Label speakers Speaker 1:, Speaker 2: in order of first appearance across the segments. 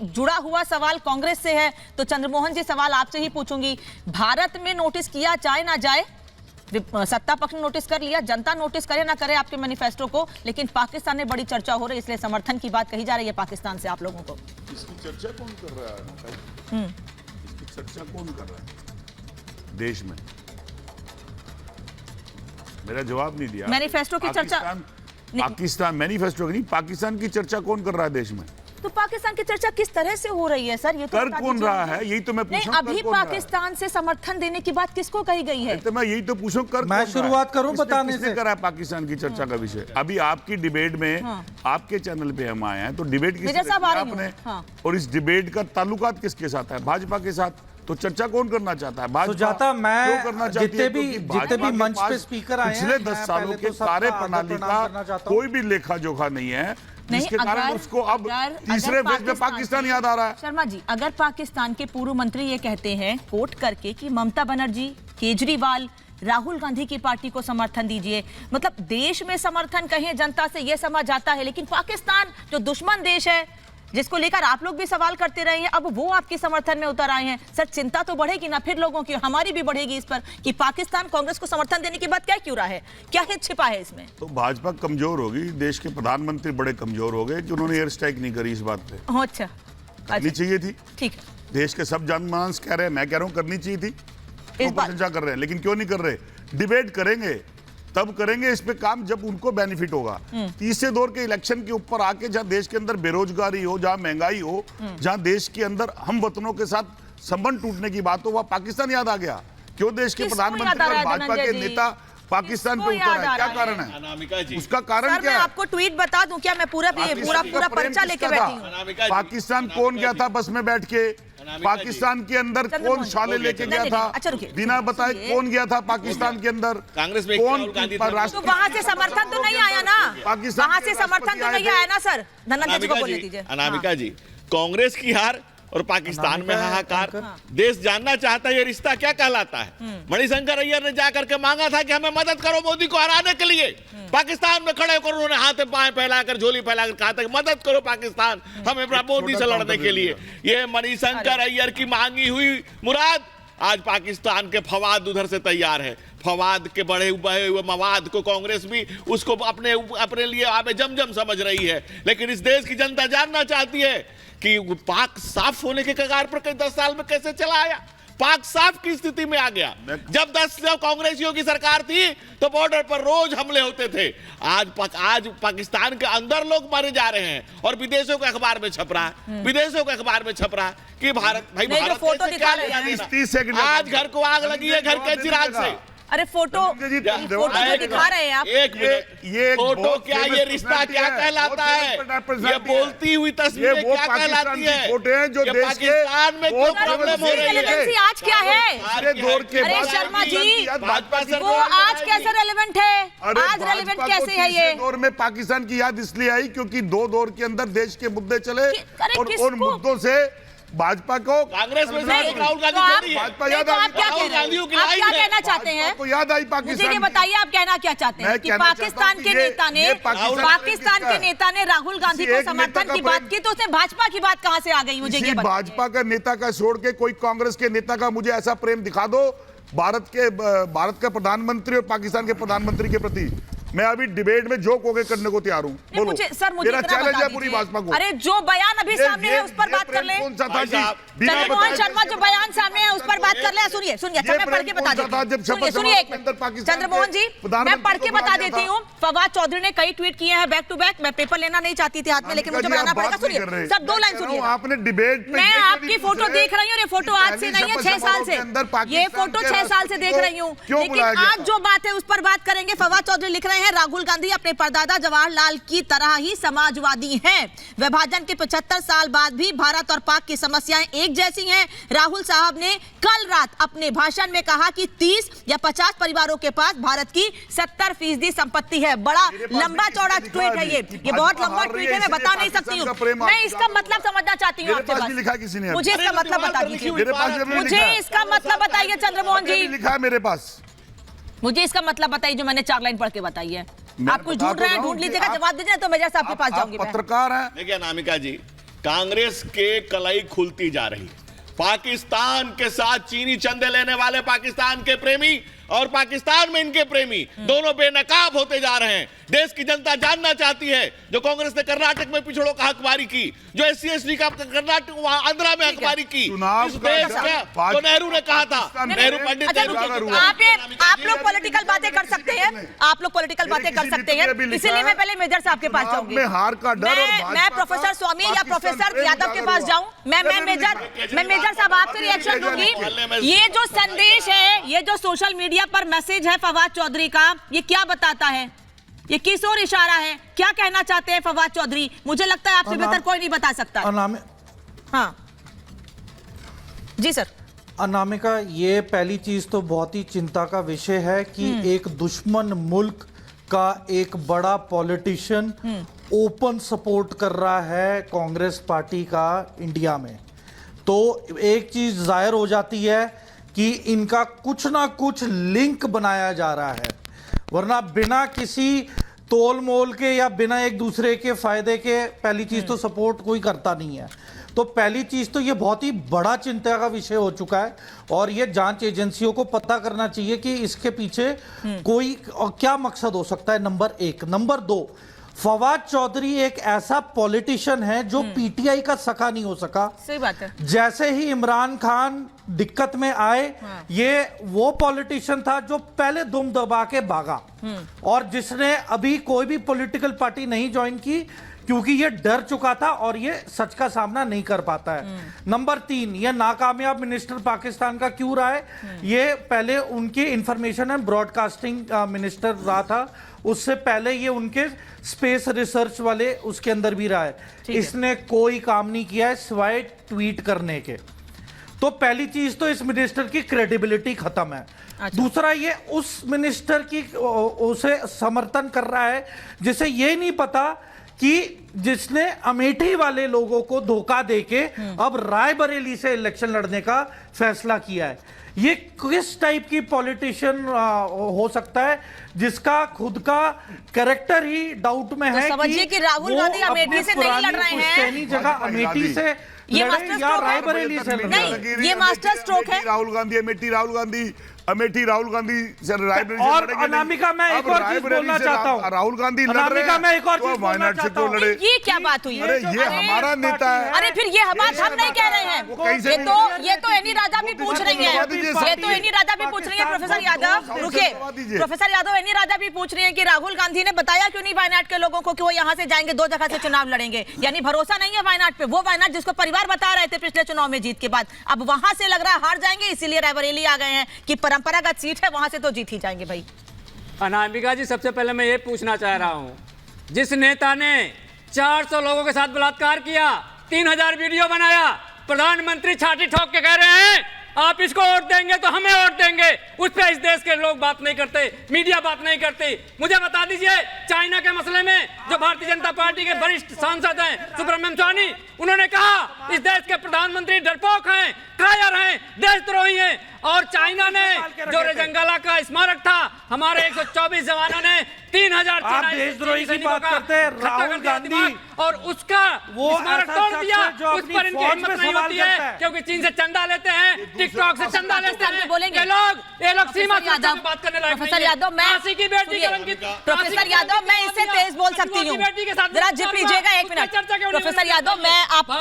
Speaker 1: जुड़ा हुआ सवाल कांग्रेस से है, तो चंद्रमोहन जी सवाल आपसे ही पूछूंगी। भारत में नोटिस किया जाए ना जाए, सत्ता पक्ष ने नोटिस कर लिया, जनता नोटिस करे ना करे आपके मैनिफेस्टो को, लेकिन पाकिस्तान में बड़ी चर्चा हो रही है, इसलिए समर्थन की बात कही जा रही है पाकिस्तान से आप लोगों को।
Speaker 2: इसकी चर्चा कौन कर रहा है? इसकी चर्चा कौन कर रहा है देश में? मेरा जवाब नहीं दिया।
Speaker 1: मैनिफेस्टो की चर्चा,
Speaker 2: पाकिस्तान मैनिफेस्टो की नहीं, पाकिस्तान की चर्चा कौन कर रहा है देश में?
Speaker 1: तो पाकिस्तान की चर्चा किस तरह से हो रही है सर? ये तो
Speaker 2: कर कौन रहा है, यही तो मैं पूछ रहा हूं।
Speaker 1: अभी पाकिस्तान से समर्थन देने की बात किसको कही गई है?
Speaker 2: तो मैं यही तो पूछूं, कर
Speaker 3: मैं शुरुआत करूं बताने से।
Speaker 2: करा है पाकिस्तान की चर्चा का विषय? अभी आपकी डिबेट में आपके चैनल पे हम आए हैं, तो डिबेट किसने आपने, और इस डिबेट का ताल्लुकात किसके साथ है? भाजपा के साथ। तो चर्चा कौन करना चाहता है?
Speaker 3: सुजाता, मैं
Speaker 2: करना जितने
Speaker 3: भी मंच पे स्पीकर आए हैं,
Speaker 2: पिछले 10 सालों के सारे प्रणाली का कोई भी लेखा जोखा नहीं है, जिसके कारण उसको अब तीसरे फेज में पाकिस्तान याद आ रहा है।
Speaker 1: शर्मा जी, अगर पाकिस्तान के पूर्व मंत्री ये कहते हैं कोट करके कि ममता बनर्जी, केजरीवाल, राहुल गांधी की पार्टी को समर्थन दीजिए, मतलब देश में समर्थन कहीं जनता से ये समझ आता है, लेकिन पाकिस्तान जो दुश्मन देश है जिसको लेकर आप लोग भी सवाल करते रहे हैं, अब वो आपके समर्थन में उतर आए हैं। सर, चिंता तो बढ़ेगी ना फिर लोगों की, हमारी भी बढ़ेगी इस पर कि पाकिस्तान कांग्रेस को समर्थन देने की बात क्या क्यों रहा है, क्या हित छिपा है इसमें?
Speaker 2: तो भाजपा कमजोर होगी, देश के प्रधानमंत्री बड़े कमजोर हो गए कि उन्होंने एयर स्ट्राइक नहीं करी इस बात पे।
Speaker 1: अच्छा,
Speaker 2: करनी चाहिए थी।
Speaker 1: ठीक है,
Speaker 2: देश के सब जनमानस कह रहे हैं, मैं कह रहा हूं करनी चाहिए थी।
Speaker 1: इस बात
Speaker 2: चर्चा कर रहे हैं, लेकिन क्यों नहीं कर रहे? डिबेट करेंगे तब करेंगे इस पे काम जब उनको बेनिफिट होगा। तीसरे दौर के इलेक्शन के ऊपर आके जहां देश के अंदर बेरोजगारी हो, जहां महंगाई हो, जहां देश के अंदर हम वतनों के साथ संबंध टूटने की बात हो, वह पाकिस्तान याद आ गया। क्यों देश के प्रधानमंत्री और भाजपा के नेता पाकिस्तान पे उतर है? क्या कारण है? उसका कारण क्या है?
Speaker 1: आपको ट्वीट बता दूं क्या? मैं पूरा पर्चा लेके बैठी हूं।
Speaker 2: पाकिस्तान कौन गया था बस में बैठ के? पाकिस्तान के अंदर कौन शाले लेके गया था? बिना बताए कौन गया था पाकिस्तान के अंदर?
Speaker 4: कांग्रेस में
Speaker 2: कौन?
Speaker 1: तो वहां से समर्थन तो नहीं आया ना, वहां से समर्थन तो नहीं आया ना सर। धनंजय जी को बोलने दीजिए।
Speaker 4: अनामिका जी, कांग्रेस की हार और पाकिस्तान में हाहाकार, देश जानना चाहता है ये रिश्ता क्या कहलाता है। मणिशंकर अय्यर ने जाकर के मांगा था कि हमें मदद करो मोदी को हराने के लिए, पाकिस्तान में खड़े होकर उन्होंने हाथ बाएं फैलाकर, झोली फैलाकर कहा था कि मदद करो पाकिस्तान हमें मोदी से लड़ने के लिए। ये मणिशंकर अय्यर की मांगी हुई मुराद आज पाकिस्तान के फवाद उधर से तैयार है। फवाद के बड़े हुए मवाद को कांग्रेस भी उसको अपने लिए आबे जमजम समझ रही है, लेकिन इस देश की जनता जानना चाहती है कि पाक साफ होने के कगार पर 10 साल में कैसे चला आया, पाक साफ की स्थिति में आ गया। जब 10 कांग्रेसियों की सरकार थी तो बॉर्डर पर रोज हमले होते थे। आज पाकिस्तान के अंदर लोग मारे जा रहे हैं और विदेशों के अखबार में छप रहा है, विदेशों के अखबार में छप रहा है कि भारत भाई भारत
Speaker 1: फोटो दिखा रहे हैं,
Speaker 4: आज घर को आग लगी है घर के चिराग से।
Speaker 1: अरे फोटो दिखा रहे हैं आप।
Speaker 4: एक मिनट, ये फोटो क्या, ये रिश्ता क्या कहलाता है? ये बोलती हुई तस्वीरें क्या कहलाती है?
Speaker 2: जो
Speaker 4: पाकिस्तान में क्यों प्रॉब्लम हो रही है?
Speaker 1: आज क्या है? अरे शर्मा जी, वो आज कैसे रेलेवेंट है? आज रेलेवेंट कैसे है ये?
Speaker 2: दौर में पाकिस्तान की याद इसलिए आई क्योंकि 2 दौर के अंदर देश के मुद्दे चले और उन मुद्दों से भाजपा को
Speaker 4: कांग्रेस में राहुल गांधी
Speaker 2: भाजपा याद
Speaker 1: आप क्या कहना चाहते हैं?
Speaker 2: आपको याद आई पाकिस्तान?
Speaker 1: मुझे ये बताइए आप कहना क्या चाहते हैं कि पाकिस्तान के नेता ने राहुल गांधी को समर्थन की बात की, तो उसने भाजपा की बात कहां से आ गई? मुझे ये बताइए।
Speaker 2: भाजपा का नेता का छोड़ के कोई कांग्रेस के नेता का मुझे ऐसा प्रेम दिखा दो भारत का प्रधानमंत्री और पाकिस्तान के प्रधानमंत्री के प्रति। मैं अभी डिबेट में जोक होके करने को तैयार हूँ। बोलो
Speaker 1: सर, मुझे
Speaker 2: मेरा चैलेंज है पूरी भाजपा को।
Speaker 1: अरे जो बयान अभी सामने है उस पर बात कर ले।
Speaker 2: कौन सा था जी?
Speaker 1: चंद्रमोहन शर्मा जो बयान सामने है उस पर बात कर ले। सुनिए अच्छा मैं पढ़ के बता देती हूँ। सुनिए चंद्रमोहन जी, मैं पढ़ के बता देती हूँ। फवाद चौधरी ने कई ट्वीट किए हैं बैक टू बैक। मैं पेपर लेना नहीं चाहती थी हाथ में, लेकिन मुझे बताना पड़ेगा। सुनिए सब 2 लाइन सुनिए।
Speaker 2: आपने डिबेट
Speaker 1: मैं आपकी फोटो देख रही हूँ, ये फोटो आज से नहीं है, 6 साल से। ये फोटो 6 साल से देख रही हूँ, लेकिन आज जो बात है उस पर बात करेंगे। फवाद चौधरी लिख रहे हैं राहुल गांधी अपने परदादा जवाहरलाल की तरह ही समाजवादी हैं। विभाजन के 75 साल बाद भी भारत और पाक की समस्याएं एक जैसी हैं। राहुल साहब ने कल रात अपने भाषण में कहा कि 30 या 50 परिवारों के पास भारत की 70% संपत्ति है। बड़ा लंबा चौड़ा ट्वीट है ये बहुत लंबा ट्वीट है, मैं बता नहीं सकती हूँ। मैं इसका मतलब समझना चाहती हूँ आपके पास। मुझे इसका मतलब बता दीजिए, मुझे इसका मतलब बताइए चंद्रमोहन जी।
Speaker 2: लिखा है मेरे पास,
Speaker 1: मुझे इसका मतलब बताइए जो मैंने 4 लाइन पढ़ के बताई है। आप कुछ ढूंढ रहे हैं, ढूंढ लीजिएगा, जवाब दीजिए तो मैं जैसे आपके पास जाऊंगी।
Speaker 2: पत्रकार हैं।
Speaker 4: देखिए अनामिका जी, कांग्रेस के कलाई खुलती जा रही है। पाकिस्तान के साथ चीनी चंदे लेने वाले पाकिस्तान के प्रेमी और पाकिस्तान में इनके प्रेमी दोनों बेनकाब होते जा रहे हैं। देश की जनता जानना चाहती है, जो कांग्रेस ने कर्नाटक में पिछड़ों का हकबारी की, जो SC ST का कर्नाटक वहां आंध्रा में हकबारी की, इस देश का जो नेहरू ने कहा था, नेहरू पंडित
Speaker 1: आप लोग पॉलिटिकल बातें कर सकते हैं, आप लोग पॉलिटिकल बातें कर सकते हैं, इसीलिए मैं पहले मेजर साहब के पास जाऊंगी। मैं प्रोफेसर स्वामी या प्रोफेसर यादव के पास जाऊं, मैं मेजर साहब आपसे रिएक्शन दूंगी। ये जो संदेश है, ये जो सोशल मीडिया पर मैसेज है फवाद चौधरी का, ये क्या बताता है? ये किस ओर इशारा है? क्या कहना चाहते हैं फवाद चौधरी? मुझे लगता है आपसे बेहतर कोई नहीं बता सकता। हाँ जी सर।
Speaker 3: अनामिका, ये पहली चीज तो बहुत ही चिंता का विषय है कि एक दुश्मन मुल्क का एक बड़ा पॉलिटिशियन ओपन सपोर्ट कर रहा है कांग्रेस पार्टी का इंडिया में। तो एक चीज जाहिर हो जाती है कि इनका कुछ ना कुछ लिंक बनाया जा रहा है, वरना बिना किसी तोल मोल के या बिना एक दूसरे के फायदे के पहली चीज तो सपोर्ट कोई करता नहीं है। तो पहली चीज तो ये बहुत ही बड़ा चिंता का विषय हो चुका है और ये जांच एजेंसियों को पता करना चाहिए कि इसके पीछे कोई क्या मकसद हो सकता है, नंबर एक। नंबर दो, फवाद चौधरी एक ऐसा पॉलिटिशियन है जो पीटीआई का सखा नहीं हो सका।
Speaker 1: सही बात है।
Speaker 3: जैसे ही इमरान खान दिक्कत में आए, ये वो पॉलिटिशियन था जो पहले दुम दबा के भागा और जिसने अभी कोई भी पॉलिटिकल पार्टी नहीं ज्वाइन की क्योंकि ये डर चुका था और ये सच का सामना नहीं कर पाता है। नंबर तीन, ये नाकामयाब मिनिस्टर पाकिस्तान का क्यों रहा है? ये पहले उनके इंफॉर्मेशन एंड ब्रॉडकास्टिंग मिनिस्टर रहा था, उससे पहले ये उनके स्पेस रिसर्च वाले उसके अंदर भी रहा है। इसने कोई काम नहीं किया है सिवाय ट्वीट करने के। तो पहली चीज तो इस मिनिस्टर की क्रेडिबिलिटी खत्म है। दूसरा, ये उस मिनिस्टर की उसे समर्थन कर रहा है जिसे ये नहीं पता कि जिसने अमेठी वाले लोगों को धोखा देके अब रायबरेली से इलेक्शन लड़ने का फैसला किया है। ये किस टाइप की पॉलिटिशियन हो सकता है जिसका खुद का कैरेक्टर ही डाउट में है?
Speaker 1: समझिए कि राहुल गांधी अमेठी से नहीं लड़ रहे हैं,
Speaker 3: जगह अमेठी से
Speaker 1: ये मास्टर या रायबरेली से नहीं, ये मास्टर स्ट्रोक है।
Speaker 2: राहुल गांधी अमेठी राहुल गांधी से रायबरेली
Speaker 3: और अनामिका, मैं एक और चीज बोलना चाहता हूँ।
Speaker 2: राहुल गांधी
Speaker 3: अनामिका, मैं एक और चीज बोलना चाहता हूँ।
Speaker 1: ये क्या बात हुई?
Speaker 2: अरे ये हमारा नेता है।
Speaker 1: अरे फिर ये बात हम नहीं कह रहे हैं, ये तो एनी राजा भी पूछ रही है, ये तो एनी राजा भी पूछ रही है। प्रोफेसर यादव रुकिए, प्रोफेसर यादव, एनी राजा भी पूछ रही है कि राहुल गांधी ने बताया क्यों नहीं वायनाड के लोगों को कि वो यहाँ से जाएंगे, दो जगह से चुनाव लड़ेंगे, यानी भरोसा नहीं है वायनाड पे। वो वायनाड जिसको परिवार बता रहे थे पिछले चुनाव में जीत के बाद, अब वहां से लग रहा है हार जाएंगे, इसीलिए रायबरेली आ गए हैं कि परंपरागत सीट है, वहां से तो जीत ही जाएंगे भाई।
Speaker 5: अनामिका जी, सबसे पहले मैं ये पूछना चाह रहा हूं, जिस नेता ने 400 लोगों के साथ बलात्कार किया, 3000 वीडियो बनाया, प्रधानमंत्री छाती ठोक के कह रहे हैं आप इसको वोट देंगे तो हमें वोट देंगे, उस पर इस देश के लोग बात नहीं करते, मीडिया बात नहीं करती। मुझे बता दीजिए, चाइना के मसले में जो भारतीय जनता पार्टी के वरिष्ठ सांसद हैं सुब्रमण्यम स्वामी, उन्होंने कहा इस देश के प्रधानमंत्री डरपोक हैं, कायर हैं, देशद्रोही हैं। और चाइना ने जो रेजंगला का स्मारक था, हमारे 124 जवानों ने 3000
Speaker 3: देशद्रोही की बात करते हैं। राहुल गांधी
Speaker 5: और उसका स्मारक तोड़ दिया, उस पर इनकी हिम्मत नहीं होती है क्योंकि चीन से चंदा लेते हैं, टिकटॉक से चंदा लेते हैं।
Speaker 1: बोलेंगे
Speaker 5: ये लोग सीमा से बात करने लायक
Speaker 1: प्रोफेसर यादव, प्रोफेसर यादव, मैं इससे तेज बोल सकती हूँ, जरा जिप लीजिएगा एक मिनट। प्रोफेसर यादव,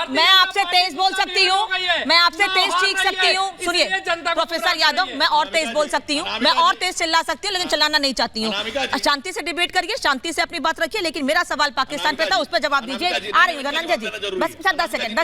Speaker 1: मैं आपसे तेज बोल सकती हूँ, मैं आपसे तेज चीख सकती हूँ। सुनिए प्रोफेसर यादव, मैं और तेज बोल सकती हूँ, मैं और तेज चिल्ला सकती हूँ, लेकिन चिल्लाना नहीं चाहती हूँ। शांति से डिबेट करिए, शांति से अपनी बात रखिए, लेकिन मेरा सवाल पाकिस्तान पे था, उस पर जवाब दीजिए। आ रही है धनंजय जी, बस 10 सेकंड